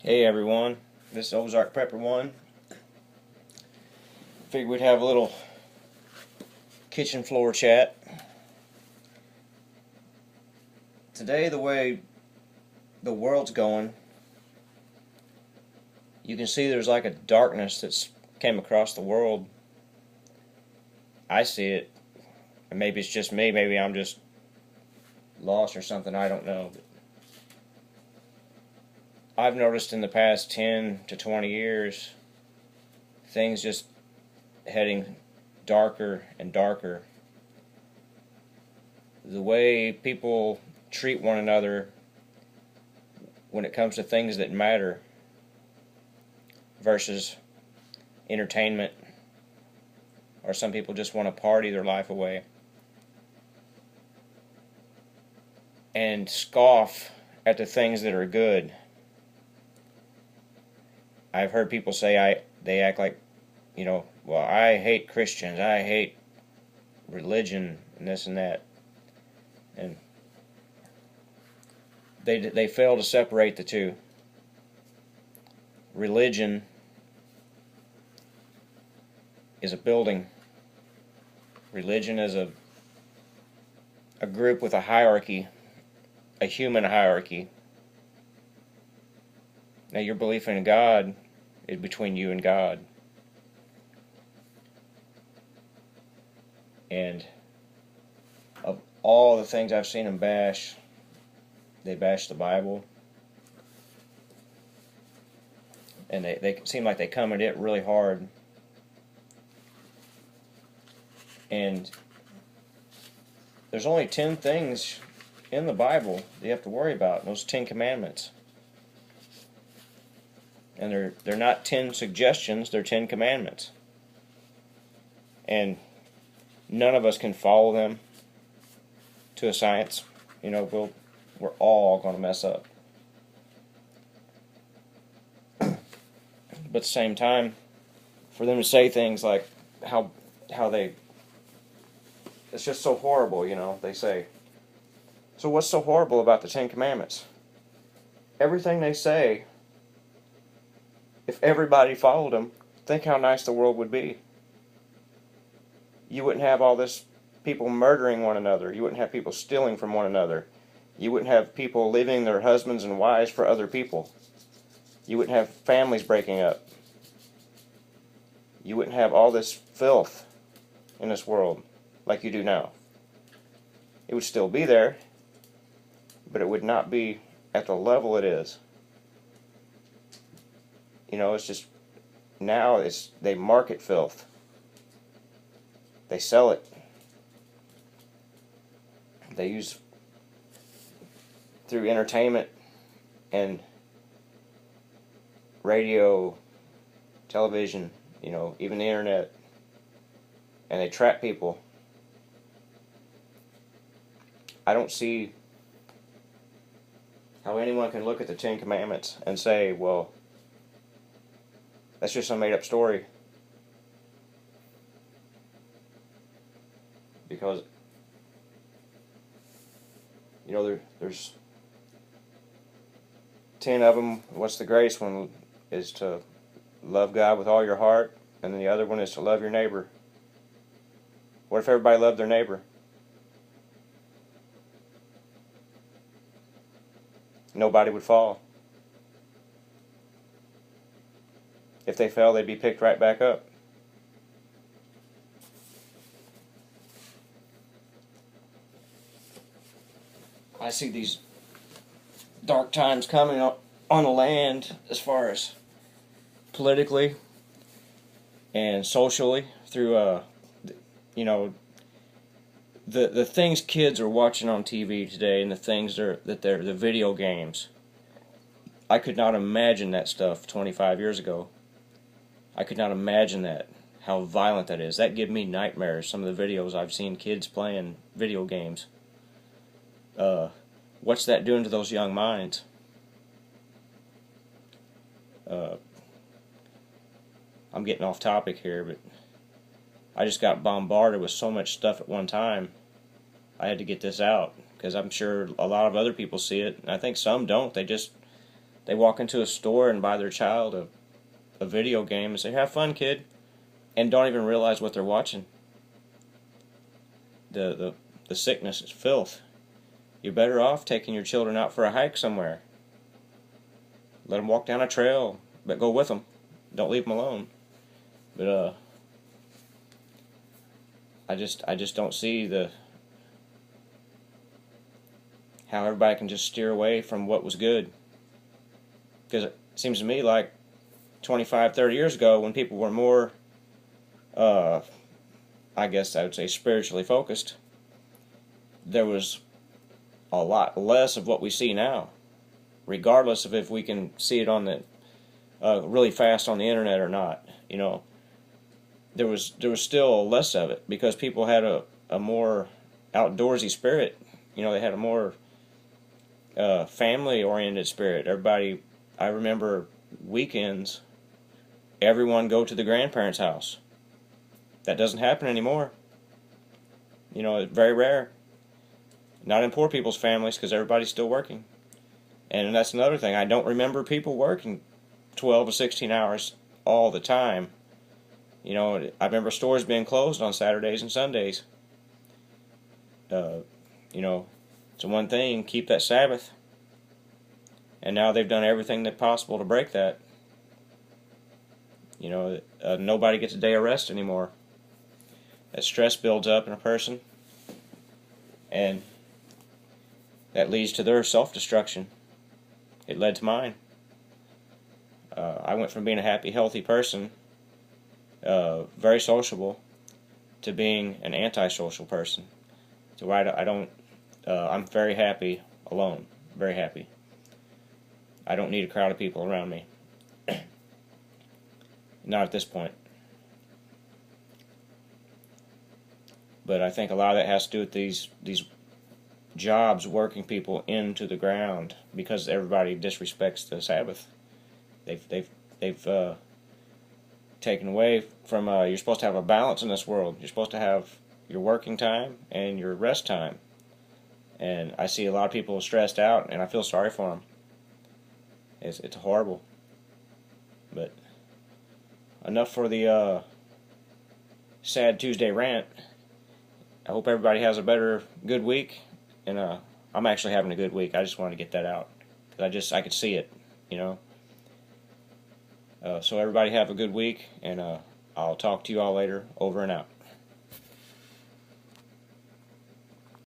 Hey everyone, this is Ozark Prepper 1. Figured we'd have a little kitchen floor chat. Today, the way the world's going, you can see there's like a darkness that's came across the world. I see it, and maybe it's just me, maybe I'm just lost or something, I don't know. But I've noticed in the past 10 to 20 years, things just heading darker and darker. The way people treat one another when it comes to things that matter versus entertainment, or some people just want to party their life away and scoff at the things that are good. I've heard people say they act like, well, I hate Christians, I hate religion, and this and that. And they fail to separate the two. Religion is a building. Religion is a group with a hierarchy, a human hierarchy. Now, your belief in God is between you and God. And of all the things I've seen them bash, they bash the Bible. And they seem like they come at it really hard. And there's only 10 things in the Bible that you have to worry about, those 10 commandments. And they're not 10 suggestions, they're 10 commandments. And none of us can follow them to a science. We're all going to mess up. But at the same time, for them to say things like how they, it's just so horrible, they say. So what's so horrible about the 10 Commandments? Everything they say, if everybody followed them, think how nice the world would be. You wouldn't have all this people murdering one another. You wouldn't have people stealing from one another. You wouldn't have people leaving their husbands and wives for other people. You wouldn't have families breaking up. You wouldn't have all this filth in this world like you do now. It would still be there, but it would not be at the level it is. It's just, now they market filth. They sell it. They use, through entertainment and radio, television, even the internet, and they trap people. I don't see how anyone can look at the 10 Commandments and say, well, that's just some made-up story. Because, there's 10 of them. What's the greatest one? Is to love God with all your heart, and then the other one is to love your neighbor. What if everybody loved their neighbor? Nobody would fall. If they fell, they'd be picked right back up. I see these dark times coming up on the land as far as politically and socially through the things kids are watching on TV today, and the things they're the video games. I could not imagine that stuff 25 years ago. I could not imagine that, how violent that is. That gives me nightmares, some of the videos I've seen kids playing video games. What's that doing to those young minds? I'm getting off topic here, but I just got bombarded with so much stuff at one time. I had to get this out because I'm sure a lot of other people see it, and I think some don't. They They walk into a store and buy their child a video game and say, "Have fun, kid," and don't even realize what they're watching. The sickness is filth. You're better off taking your children out for a hike somewhere. Let them walk down a trail, but go with them. Don't leave them alone. But I just don't see how everybody can just steer away from what was good. Because it seems to me like 25, 30 years ago, when people were more, I guess I would say, spiritually focused, there was a lot less of what we see now, regardless of if we can see it on the really fast on the internet or not. You know, there was still less of it because people had a more outdoorsy spirit. You know, they had a more family-oriented spirit. Everybody, I remember weekends, everyone go to the grandparents' house. That doesn't happen anymore. You know, it's very rare. Not in poor people's families because everybody's still working. And that's another thing. I don't remember people working 12 to 16 hours all the time. You know, I remember stores being closed on Saturdays and Sundays. You know, it's one thing, keep that Sabbath. And now they've done everything that's possible to break that. You know, nobody gets a day of rest anymore. That stress builds up in a person, and that leads to their self-destruction. It led to mine. I went from being a happy, healthy person, very sociable, to being an antisocial person. So I'm very happy alone, very happy. I don't need a crowd of people around me. Not at this point. But I think a lot of that has to do with these jobs working people into the ground because everybody disrespects the Sabbath. They've taken away from. You're supposed to have a balance in this world. You're supposed to have your working time and your rest time. And I see a lot of people stressed out, and I feel sorry for them. It's horrible. But enough for the sad Tuesday rant. I hope everybody has a good week, and I'm actually having a good week. I just wanted to get that out because I could see it, you know. So everybody have a good week, and I'll talk to you all later. Over and out.